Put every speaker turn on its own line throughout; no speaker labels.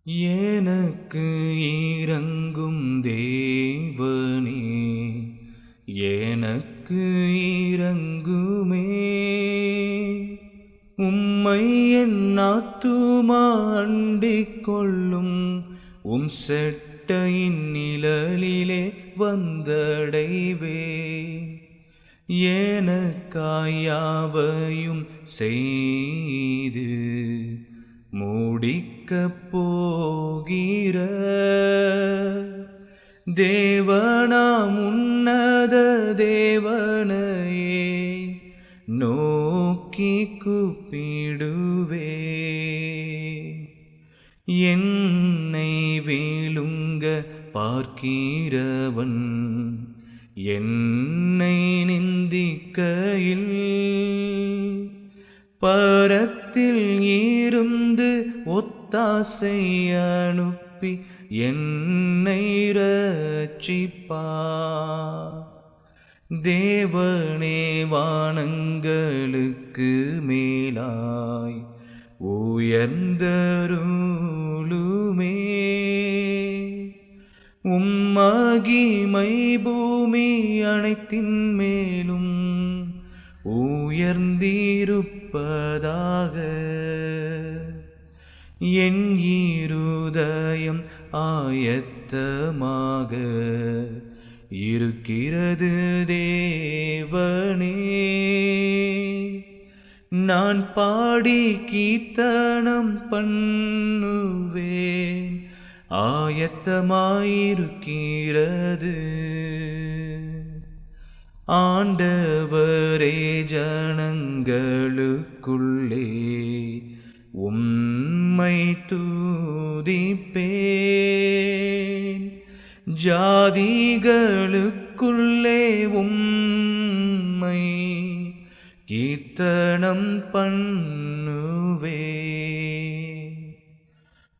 எனக்கு இரங்கும் தேவனே, எனக்கு இரங்குமே. உம்மை என் ஆத்துமா அண்டிக் கொள்ளும், உம் செட்டையின் நிழலிலே வந்தடைவேன். எனக்காய் யாவையும் செய்து முடிக்கப் போகிற தேவனாம் உன்னத தேவனையே நோக்கி கூப்பிடுவே. என்னை வீழுங்க பார்க்கிறவன் என்னை நிந்திக்கையில் பரத்தில் இருந்து ஒத்தாசை அனுப்பி என்னை இரட்சிப்பார். தேவனே வானங்களுக்கு மேலாய் உயர்ந்தருளுமே. மகிமை பூமி அனைத்தின் மேலும் உயர்ந்திருப்பதாக. என் இருதயம் ஆயத்தமாக இருக்கிறது தேவனே. நான் பாடி கீர்த்தனம் பண்ணுவேன், ஆயத்தமாயிருக்கிறது. ஆண்டவரே ஜனங்களுக்குள்ளே உம்மை துதிப்பேன், ஜாதிகளுக்குள்ளே உம்மை கீர்த்தனம் பண்ணுவேன்.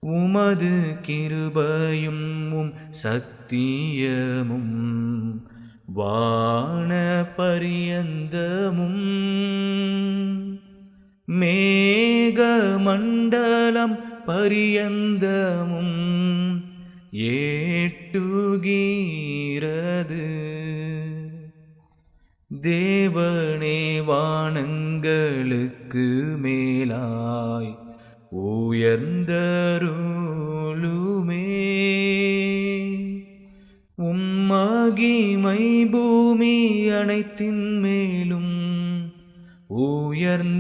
உமது கிருபையும் உம் சத்தியமும் வான பரியந்தமும் மேகமண்டலம் பரியந்தமும் ஏட்டுகிறது. தேவனே வானங்களுக்கு மேலாய் உயர்ந்தருளுமே. மகிமை பூமி அனைத்தின் மேலும் உயர்ந்திருப்பதாக.